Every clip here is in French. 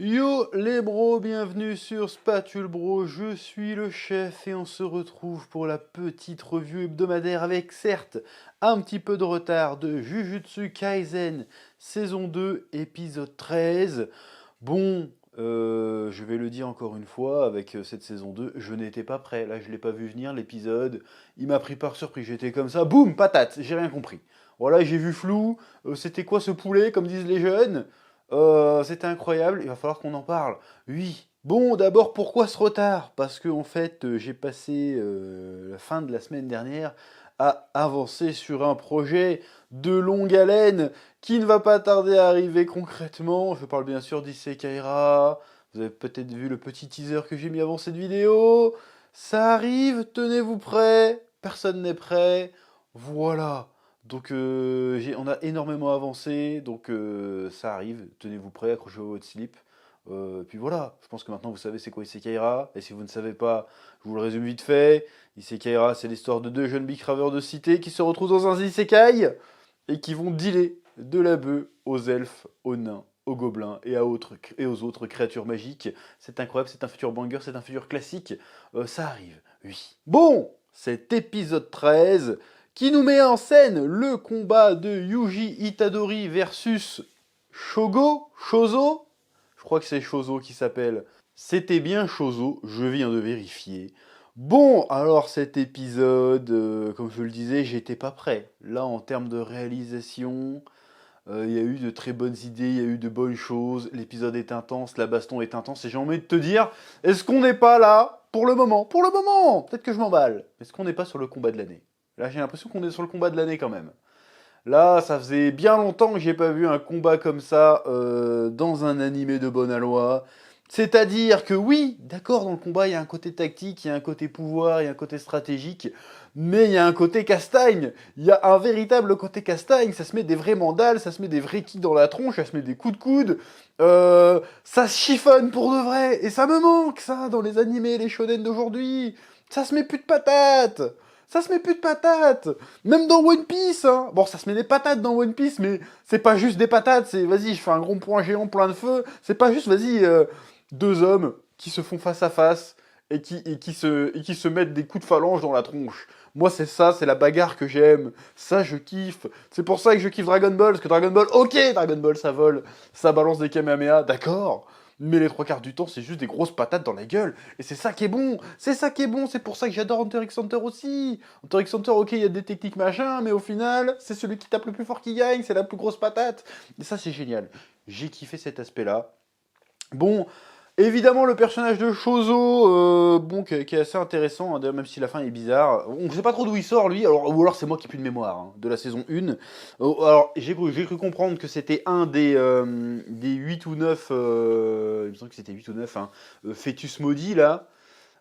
Yo les bros, bienvenue sur Spatule Bro, je suis le chef et on se retrouve pour la petite review hebdomadaire avec certes un petit peu de retard de Jujutsu Kaisen saison 2 épisode 13. Bon, je vais le dire encore une fois, avec cette saison 2, je n'étais pas prêt, là je l'ai pas vu venir l'épisode, il m'a pris par surprise, j'étais comme ça, boum, patate, j'ai rien compris. Voilà, j'ai vu flou, c'était quoi ce poulet comme disent les jeunes? C'était incroyable, il va falloir qu'on en parle. Oui. Bon, d'abord, pourquoi ce retard? Parce que en fait, j'ai passé la fin de la semaine dernière à avancer sur un projet de longue haleine qui ne va pas tarder à arriver concrètement. Je parle bien sûr d'Isekai'Ra. Vous avez peut-être vu le petit teaser que j'ai mis avant cette vidéo. Ça arrive, tenez-vous prêts. Personne n'est prêt. Voilà. Donc on a énormément avancé, donc ça arrive, tenez-vous prêts, accrochez-vous à votre slip. Puis voilà, je pense que maintenant vous savez c'est quoi Isekai'Ra, et si vous ne savez pas, je vous le résume vite fait. Isekai'Ra, c'est l'histoire de deux jeunes bicraveurs de cité qui se retrouvent dans un isekai et qui vont dealer de la bœuf aux elfes, aux nains, aux gobelins et aux autres créatures magiques. C'est incroyable, c'est un futur banger, c'est un futur classique. Ça arrive, oui. Bon, cet épisode 13 qui nous met en scène le combat de Yuji Itadori versus Shozo. Je crois que c'est Shozo qui s'appelle. C'était bien Shozo, je viens de vérifier. Bon, alors cet épisode, comme je le disais, j'étais pas prêt. Là, en termes de réalisation, il y a eu de très bonnes idées, il y a eu de bonnes choses. L'épisode est intense, la baston est intense, et j'ai envie de te dire, est-ce qu'on n'est pas là pour le moment? Pour le moment, peut-être que je m'emballe. Est-ce qu'on n'est pas sur le combat de l'année? Là, j'ai l'impression qu'on est sur le combat de l'année quand même. Là, ça faisait bien longtemps que j'ai pas vu un combat comme ça dans un animé de bonne aloi. C'est-à-dire que oui, d'accord, dans le combat, il y a un côté tactique, il y a un côté pouvoir, il y a un côté stratégique, mais il y a un côté castagne. Il y a un véritable côté castagne. Ça se met des vrais mandales, ça se met des vrais kicks dans la tronche, ça se met des coups de coude. Ça se chiffonne pour de vrai. Et ça me manque, ça, dans les animés, les shonen d'aujourd'hui. Ça se met plus de patates. Ça se met plus de patates. Même dans One Piece, hein. Bon, ça se met des patates dans One Piece, mais c'est pas juste des patates, c'est vas-y, je fais un gros point géant plein de feu. C'est pas juste, vas-y, deux hommes qui se font face à face et qui se mettent des coups de phalange dans la tronche. Moi, c'est ça, c'est la bagarre que j'aime. Ça, je kiffe. C'est pour ça que je kiffe Dragon Ball, parce que Dragon Ball, ok, Dragon Ball, ça vole, ça balance des Kamehameha, d'accord. Mais les trois quarts du temps, c'est juste des grosses patates dans la gueule. Et c'est ça qui est bon. C'est ça qui est bon. C'est pour ça que j'adore Hunter x Hunter aussi. Hunter x Hunter, ok, il y a des techniques machin, mais au final, c'est celui qui tape le plus fort qui gagne. C'est la plus grosse patate. Et ça, c'est génial. J'ai kiffé cet aspect-là. Bon, évidemment, le personnage de Chozo, bon, qui est assez intéressant, hein, d'ailleurs, même si la fin est bizarre. On ne sait pas trop d'où il sort, lui, ou alors c'est moi qui ai plus de mémoire, hein, de la saison 1. Alors, j'ai cru comprendre que c'était un des 8 ou 9, il me semble que c'était 8 ou 9, hein, fœtus maudits, là,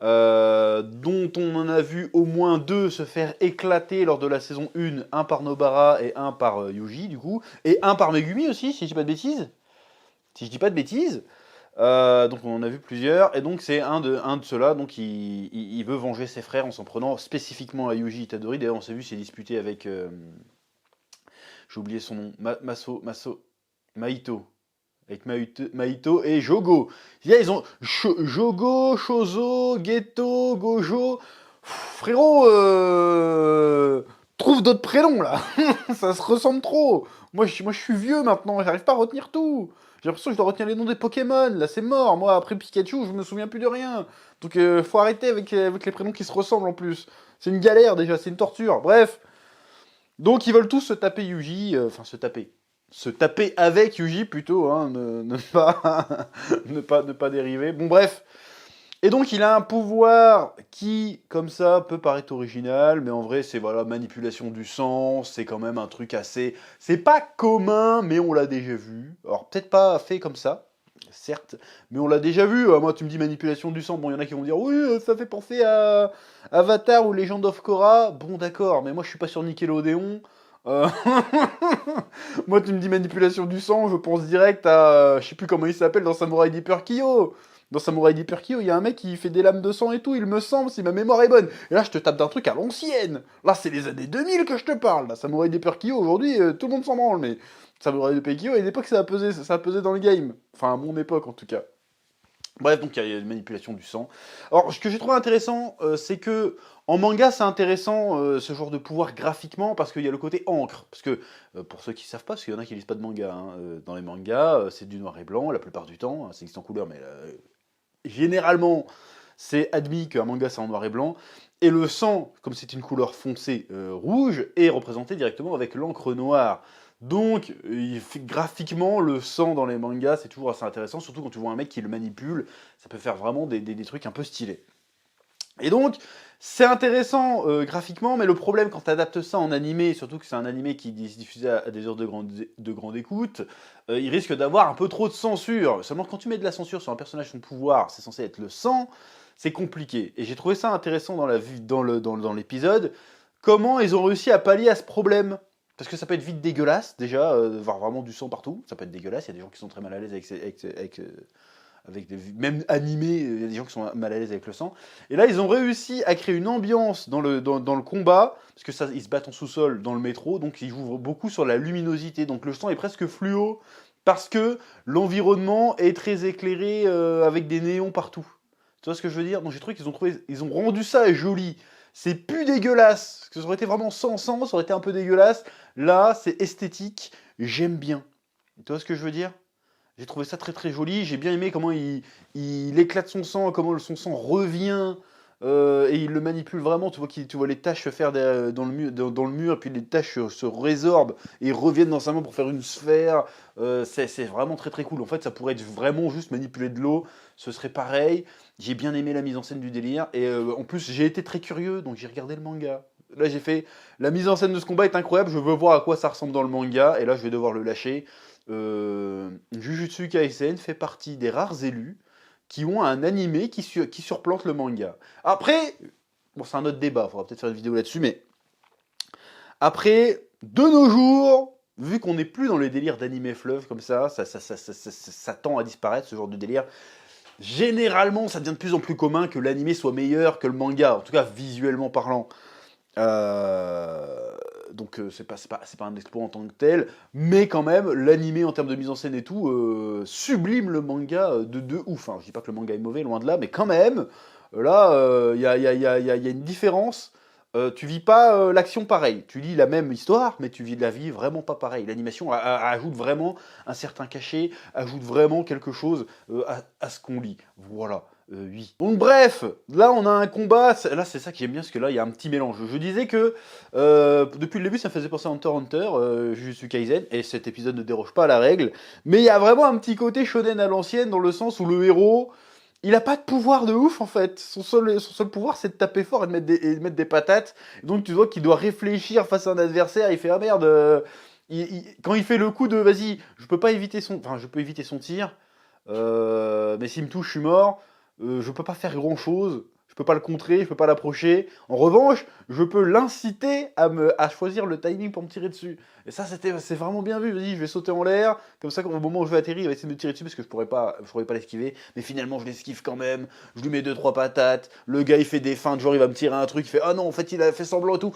dont on en a vu au moins deux se faire éclater lors de la saison 1, un par Nobara et un par Yuji, du coup, et un par Megumi aussi, si je dis pas de bêtises. Si je dis pas de bêtises. Donc on en a vu plusieurs, et donc c'est un de ceux-là, donc il veut venger ses frères en s'en prenant spécifiquement à Yuji Itadori. D'ailleurs on s'est vu, s'est disputé avec, j'ai oublié son nom, Maito, avec Maito et Jogo. Ils ont Jogo, Shozo, Geto, Gojo. Frérot, trouve d'autres prénoms là, ça se ressemble trop. Moi je suis vieux maintenant, j'arrive pas à retenir tout. J'ai l'impression que je dois retenir les noms des Pokémon, là c'est mort. Moi après Pikachu, je me souviens plus de rien. Donc faut arrêter avec les prénoms qui se ressemblent en plus. C'est une galère déjà, c'est une torture. Bref. Donc ils veulent tous se taper Yuji, enfin se taper. Se taper avec Yuji plutôt, hein, ne pas, ne pas dériver. Bon bref. Et donc il a un pouvoir qui, comme ça, peut paraître original, mais en vrai c'est voilà, manipulation du sang, c'est quand même un truc assez... C'est pas commun, mais on l'a déjà vu. Alors peut-être pas fait comme ça, certes, mais on l'a déjà vu. Moi tu me dis manipulation du sang, bon il y en a qui vont dire oui, ça fait penser à Avatar ou Legend of Korra. Bon d'accord, mais moi je suis pas sur Nickelodeon. Euh, Moi tu me dis manipulation du sang, je pense direct à... je sais plus comment il s'appelle dans Samurai Deeper Kyo. Dans Samurai Deeper Kyo, il y a un mec qui fait des lames de sang et tout, il me semble, si ma mémoire est bonne. Et là, je te tape d'un truc à l'ancienne. Là, c'est les années 2000 que je te parle. Là, Samurai Deeper Kyo, aujourd'hui, tout le monde s'en branle, mais Samurai Deeper Kyo, à une époque, ça a pesé dans le game. Enfin, à mon époque, en tout cas. Bref, donc il y a une manipulation du sang. Alors, ce que j'ai trouvé intéressant, c'est que en manga, c'est intéressant ce genre de pouvoir graphiquement parce qu'il y a le côté encre. Parce que, pour ceux qui ne savent pas, parce qu'il y en a qui lisent pas de manga, hein, dans les mangas, c'est du noir et blanc la plupart du temps. Ça existe en couleur, mais généralement, c'est admis qu'un manga c'est en noir et blanc. Et le sang, comme c'est une couleur foncée rouge, est représenté directement avec l'encre noire. Donc, graphiquement, le sang dans les mangas, c'est toujours assez intéressant, surtout quand tu vois un mec qui le manipule, ça peut faire vraiment des trucs un peu stylés. Et donc, c'est intéressant graphiquement, mais le problème quand tu adaptes ça en animé, surtout que c'est un animé qui est diffusé à des heures de grande écoute, il risque d'avoir un peu trop de censure. Seulement, quand tu mets de la censure sur un personnage son pouvoir, c'est censé être le sang, c'est compliqué. Et j'ai trouvé ça intéressant dans l'épisode, comment ils ont réussi à pallier à ce problème. Parce que ça peut être vite dégueulasse, déjà, de voir vraiment du sang partout. Ça peut être dégueulasse, il y a des gens qui sont très mal à l'aise avec même animés, il y a des gens qui sont mal à l'aise avec le sang. Et là, ils ont réussi à créer une ambiance dans le combat, parce que ça, ils se battent en sous-sol dans le métro, donc ils jouent beaucoup sur la luminosité. Donc le sang est presque fluo, parce que l'environnement est très éclairé avec des néons partout. Tu vois ce que je veux dire? Donc j'ai trouvé ils ont rendu ça joli. C'est plus dégueulasse. Parce que ça aurait été vraiment sans sang, ça aurait été un peu dégueulasse. Là, c'est esthétique. J'aime bien. Tu vois ce que je veux dire? J'ai trouvé ça très très joli. J'ai bien aimé comment il éclate son sang, comment son sang revient. Et il le manipule vraiment. Tu vois les taches se faire dans le mur, et puis les taches se résorbent et reviennent dans sa main pour faire une sphère. C'est vraiment très très cool. En fait, ça pourrait être vraiment juste manipuler de l'eau. Ce serait pareil. J'ai bien aimé la mise en scène du délire. Et en plus, j'ai été très curieux, donc j'ai regardé le manga. Là, j'ai fait la mise en scène de ce combat est incroyable. Je veux voir à quoi ça ressemble dans le manga. Et là, je vais devoir le lâcher. Jujutsu Kaisen fait partie des rares élus qui ont un animé qui surplante le manga. Après, bon, c'est un autre débat, il faudra peut-être faire une vidéo là-dessus, mais après, de nos jours, vu qu'on n'est plus dans les délires d'animé fleuve comme ça tend à disparaître, ce genre de délire. Généralement, ça devient de plus en plus commun que l'animé soit meilleur que le manga, en tout cas visuellement parlant. Donc c'est pas un exploit en tant que tel, mais quand même, l'animé en termes de mise en scène et tout, sublime le manga de ouf. Hein. Je dis pas que le manga est mauvais, loin de là, mais quand même, là, il y a une différence. Tu vis pas l'action pareil. Tu lis la même histoire, mais tu vis de la vie vraiment pas pareil. L'animation ajoute vraiment un certain cachet, ajoute vraiment quelque chose à ce qu'on lit. Voilà. Oui. Donc bref, là on a un combat, là c'est ça qui j'aime bien, parce que là il y a un petit mélange. Je disais que depuis le début ça me faisait penser à Hunter x Hunter, Jujutsu Kaisen, et cet épisode ne déroge pas à la règle, mais il y a vraiment un petit côté shonen à l'ancienne, dans le sens où le héros, il a pas de pouvoir de ouf en fait. Son seul pouvoir c'est de taper fort et de mettre des patates. Donc tu vois qu'il doit réfléchir face à un adversaire, il fait ah merde, quand il fait le coup de vas-y, je peux éviter son tir, mais s'il me touche je suis mort. Je peux pas faire grand chose, je peux pas le contrer, je peux pas l'approcher. En revanche, je peux l'inciter à choisir le timing pour me tirer dessus. Et ça, c'est vraiment bien vu. Vas-y, je vais sauter en l'air, comme ça, au moment où je vais atterrir, il va essayer de me tirer dessus parce que je pourrais pas l'esquiver. Mais finalement, je l'esquive quand même. Je lui mets 2-3 patates. Le gars, il fait des feintes, genre il va me tirer un truc, il fait ah non, en fait, il a fait semblant et tout.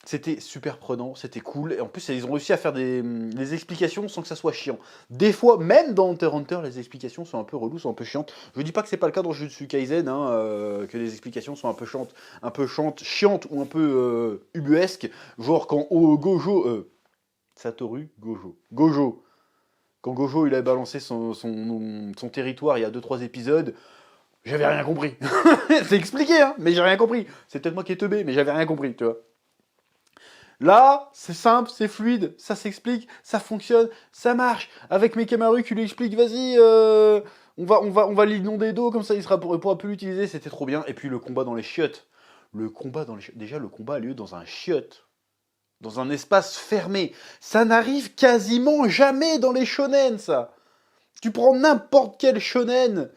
C'était super prenant, c'était cool, et en plus ils ont réussi à faire des explications sans que ça soit chiant. Des fois, même dans Hunter x Hunter, les explications sont un peu reloues, sont un peu chiantes. Je dis pas que c'est pas le cas dans Jujutsu Kaisen, hein, que les explications sont un peu chiantes ou un peu ubuesques, genre quand Gojo, quand Gojo il a balancé son territoire il y a 2-3 épisodes, j'avais rien compris. C'est expliqué, hein, mais j'ai rien compris. C'est peut-être moi qui ai teubé, mais j'avais rien compris, tu vois. Là, c'est simple, c'est fluide, ça s'explique, ça fonctionne, ça marche. Avec Mekamaru qui lui explique, vas-y, on va l'inonder d'eau, comme ça il pourra plus l'utiliser, c'était trop bien. Et puis le combat dans les chiottes. Déjà, le combat a lieu dans un chiotte. Dans un espace fermé. Ça n'arrive quasiment jamais dans les shonen, ça. Tu prends n'importe quel shonen,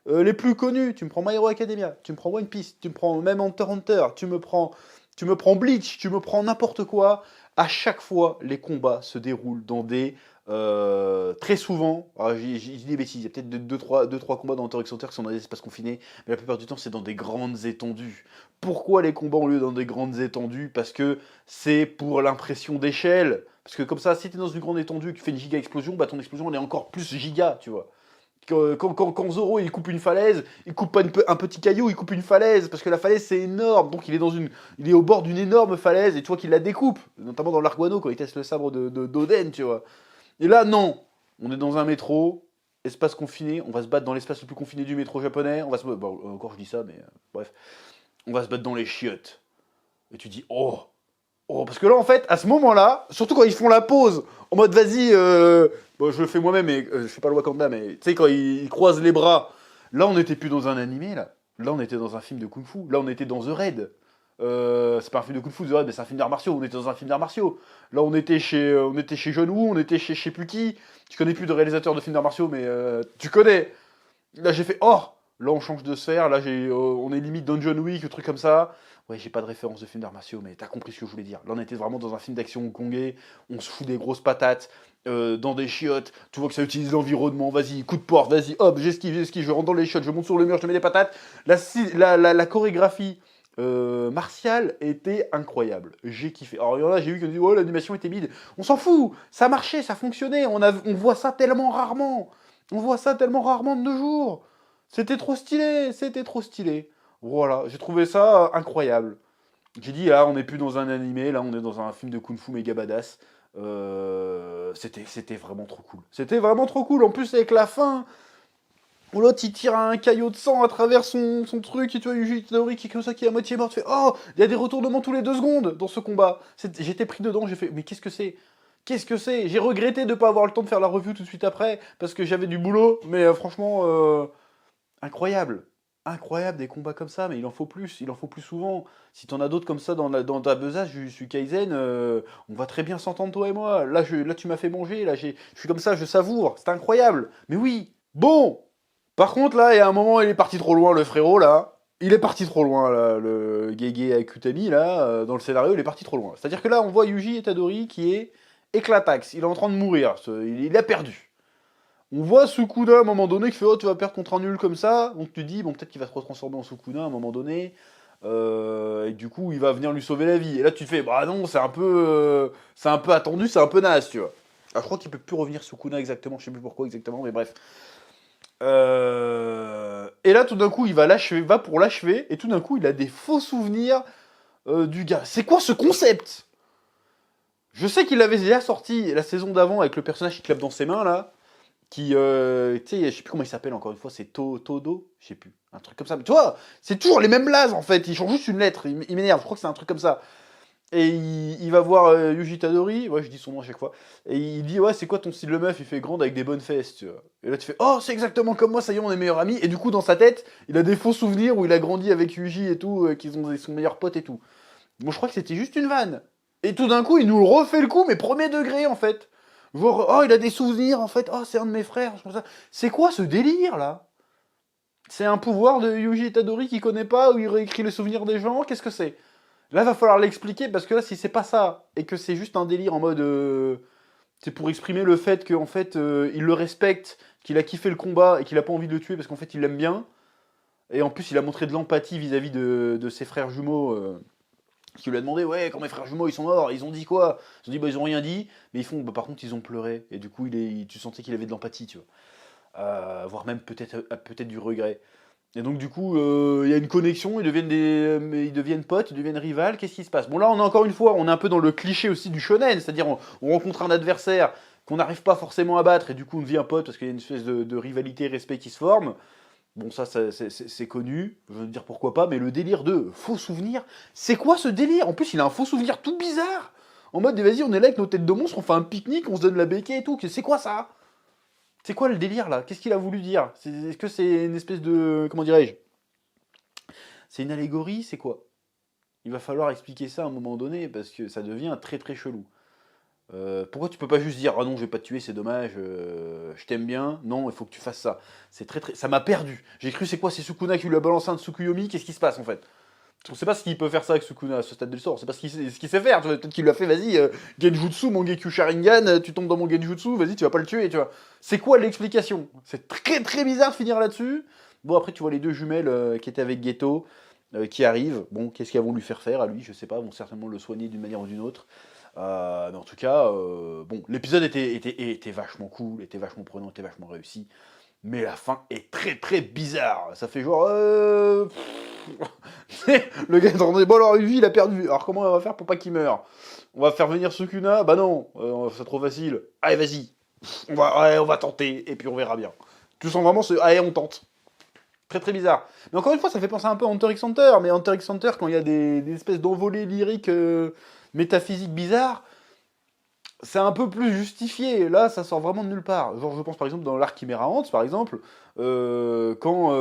les plus connus, tu me prends My Hero Academia, tu me prends One Piece, tu me prends même Hunter x Hunter, tu me prends Bleach, tu me prends n'importe quoi. À chaque fois, les combats se déroulent dans des Très souvent, alors j'ai dit des bêtises, il y a peut-être deux trois combats dans Hunter x Hunter qui sont dans des espaces confinés, mais la plupart du temps c'est dans des grandes étendues. Pourquoi les combats ont lieu dans des grandes étendues? Parce que c'est pour l'impression d'échelle. Parce que comme ça, si t'es dans une grande étendue, que tu fais une giga explosion, bah ton explosion elle est encore plus giga, tu vois. Quand Zoro il coupe une falaise, il coupe pas un petit caillou, il coupe une falaise, parce que la falaise c'est énorme, donc il est au bord d'une énorme falaise, et tu vois qu'il la découpe, notamment dans l'arc Wano quand il teste le sabre d'Oden, tu vois. Et là, non. On est dans un métro, espace confiné, on va se battre dans l'espace le plus confiné du métro japonais, on va se battre, bon, encore je dis ça, mais bref, on va se battre dans les chiottes. Et tu dis, oh, oh, parce que là, en fait, à ce moment-là, surtout quand ils font la pause, en mode, vas-y, bon, je le fais moi-même, mais je fais pas le Wakanda, mais tu sais, quand ils croisent les bras, là, on n'était plus dans un animé, là. Là, on était dans un film de kung-fu. Là, on était dans The Raid. C'est pas un film de kung-fu, The Raid, mais c'est un film d'arts martiaux. On était dans un film d'arts martiaux. Là, on était chez John Woo, on était chez je sais plus qui. Tu connais plus de réalisateur de films d'arts martiaux, mais tu connais. Là, j'ai fait, oh, là, on change de sphère. Là, on est limite dans John Wick, un truc comme ça. Ouais, j'ai pas de référence de film d'arts martiaux, mais t'as compris ce que je voulais dire. Là, on était vraiment dans un film d'action hongkongais. On se fout des grosses patates. Dans des chiottes, tu vois que ça utilise l'environnement, vas-y, coup de porte, vas-y, hop, j'esquive, je rentre dans les chiottes, je monte sur le mur, je te mets des patates. La chorégraphie martiale était incroyable, j'ai kiffé. Alors il y en a, j'ai vu qui ont dit, oh l'animation était mid, on s'en fout, ça marchait, ça fonctionnait, on voit ça tellement rarement, de nos jours. C'était trop stylé. Voilà, j'ai trouvé ça incroyable. J'ai dit, là, on n'est plus dans un animé, là, on est dans un film de kung-fu méga badass. C'était vraiment trop cool. C'était vraiment trop cool. En plus, avec la fin, où l'autre il tire un caillot de sang à travers son truc, et tu vois Yuji Itadori qui est comme ça, qui est à moitié mort. Tu fais, oh, il y a des retournements tous les 2 secondes dans ce combat. J'étais pris dedans, j'ai fait, mais qu'est-ce que c'est? Qu'est-ce que c'est? J'ai regretté de ne pas avoir le temps de faire la review tout de suite après, parce que j'avais du boulot, mais franchement, incroyable. Incroyable des combats comme ça, mais il en faut plus souvent. Si t'en as d'autres comme ça dans ta besace, je suis Kaizen, on va très bien s'entendre toi et moi. Là tu m'as fait manger, là je suis comme ça, je savoure, c'est incroyable. Mais oui, bon. Par contre là, il y a un moment, il est parti trop loin le frérot là. Il est parti trop loin là, le Gege Akutami là, dans le scénario, il est parti trop loin. C'est-à-dire que là, on voit Yuji Itadori qui est éclataxe, il est en train de mourir, il a perdu. On voit Sukuna à un moment donné qui fait, oh tu vas perdre contre un nul comme ça, donc tu dis bon peut-être qu'il va se retransformer en Sukuna à un moment donné, et du coup il va venir lui sauver la vie. Et là tu te fais bah non c'est un peu attendu, c'est un peu naze tu vois. Alors je crois qu'il peut plus revenir Sukuna exactement, je sais plus pourquoi exactement, mais bref. Et là tout d'un coup il va pour l'achever, et tout d'un coup il a des faux souvenirs du gars. C'est quoi ce concept? Je sais qu'il l'avait déjà sorti la saison d'avant avec le personnage qui clappe dans ses mains là. Qui, tu sais, je sais plus comment il s'appelle encore une fois, c'est Todo, je sais plus, un truc comme ça. Mais tu vois, c'est toujours les mêmes blazes en fait, ils changent juste une lettre, il m'énerve, je crois que c'est un truc comme ça. Et il va voir Yuji Tadori, ouais je dis son nom à chaque fois, et il dit ouais c'est quoi ton style de meuf, il fait grande avec des bonnes fesses, tu vois. Et là tu fais oh c'est exactement comme moi, ça y est on est meilleurs amis, et du coup dans sa tête, il a des faux souvenirs où il a grandi avec Yuji et tout, qu'ils ont son meilleur pote et tout. Bon je crois que c'était juste une vanne. Et tout d'un coup il nous refait le coup, mais premier degré en fait. Genre, oh, il a des souvenirs, en fait. Oh, c'est un de mes frères. C'est quoi ce délire, là? C'est un pouvoir de Yuji Itadori qu'il connaît pas, où il réécrit les souvenirs des gens? Qu'est-ce que c'est? Là, va falloir l'expliquer, parce que là, si c'est pas ça, et que c'est juste un délire en mode... c'est pour exprimer le fait qu'en fait, il le respecte, qu'il a kiffé le combat, et qu'il a pas envie de le tuer, parce qu'en fait, il l'aime bien. Et en plus, il a montré de l'empathie vis-à-vis de ses frères jumeaux... qui lui a demandé ouais quand mes frères jumeaux ils sont morts ils ont dit quoi, ils ont dit bah ils ont rien dit mais ils font bah, par contre ils ont pleuré et du coup tu sentais qu'il avait de l'empathie tu vois, voire même peut-être du regret, et donc du coup il y a une connexion, ils deviennent potes, ils deviennent rivales, qu'est-ce qui se passe? Bon là on est encore une fois on est un peu dans le cliché aussi du shonen, c'est-à-dire on rencontre un adversaire qu'on n'arrive pas forcément à battre et du coup on devient pote parce qu'il y a une espèce de rivalité respect qui se forme. Bon, ça, c'est connu, je veux dire pourquoi pas, mais le délire de faux souvenirs, c'est quoi ce délire? En plus, il a un faux souvenir tout bizarre. En mode, vas-y, on est là avec nos têtes de monstres, on fait un pique-nique, on se donne la béquille et tout. C'est quoi ça? C'est quoi le délire là? Qu'est-ce qu'il a voulu dire? Est-ce que c'est une espèce de. Comment dirais-je? C'est une allégorie? C'est quoi? Il va falloir expliquer ça à un moment donné parce que ça devient très très chelou. Pourquoi tu peux pas juste dire ah non je vais pas te tuer c'est dommage, je t'aime bien, non il faut que tu fasses ça. C'est très très, ça m'a perdu. J'ai cru c'est quoi, c'est Sukuna qui lui a balancé un Tsukuyomi, qu'est-ce qui se passe en fait? On sait pas ce qu'il peut faire ça avec Sukuna à ce stade de l'histoire, on sait pas ce qu'il sait faire, tu vois, peut-être qu'il lui a fait, vas-y, Genjutsu, mon Gekyou Sharingan, tu tombes dans mon Genjutsu, vas-y, tu vas pas le tuer, tu vois. C'est quoi l'explication? C'est très très bizarre de finir là-dessus. Bon, après, tu vois les deux jumelles qui étaient avec Geto, qui arrivent. Bon, qu'est-ce qu'elles vont lui faire faire à lui? Je sais pas, vont certainement le soigner d'une manière ou d'une autre. Mais en tout cas, bon, l'épisode était vachement cool, était vachement prenant, était vachement réussi. Mais la fin est très très bizarre. Ça fait genre. Le gars est en train de. Bon, alors lui, il a perdu. Alors comment on va faire pour pas qu'il meure? On va faire venir Sukuna? Bah non, c'est trop facile. Allez, vas-y. On va tenter, et puis on verra bien. Tu sens vraiment ce. Allez, on tente. Très très bizarre. Mais encore une fois, ça fait penser un peu à Hunter x Hunter. Mais Hunter x Hunter, quand il y a des espèces d'envolées lyriques métaphysiques bizarres, c'est un peu plus justifié. Là, ça sort vraiment de nulle part. Genre, je pense par exemple dans l'arc Chimera Ant, par exemple, quand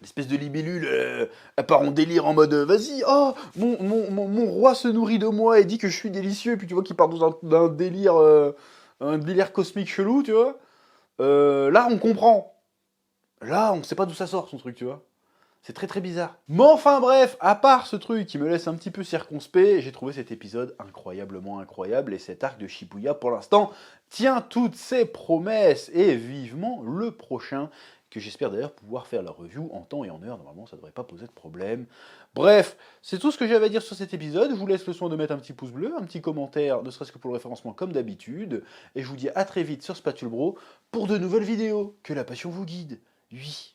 l'espèce de libellule elle part en délire en mode vas-y, oh, mon roi se nourrit de moi et dit que je suis délicieux, et puis tu vois qu'il part dans un délire cosmique chelou, tu vois. Là, on comprend. Là, on sait pas d'où ça sort son truc, tu vois. C'est très très bizarre. Mais enfin bref, à part ce truc qui me laisse un petit peu circonspect, j'ai trouvé cet épisode incroyablement incroyable et cet arc de Shibuya pour l'instant tient toutes ses promesses et vivement le prochain que j'espère d'ailleurs pouvoir faire la review en temps et en heure. Normalement ça devrait pas poser de problème. Bref, c'est tout ce que j'avais à dire sur cet épisode. Je vous laisse le soin de mettre un petit pouce bleu, un petit commentaire, ne serait-ce que pour le référencement comme d'habitude. Et je vous dis à très vite sur Spatule Bro pour de nouvelles vidéos. Que la passion vous guide. Oui.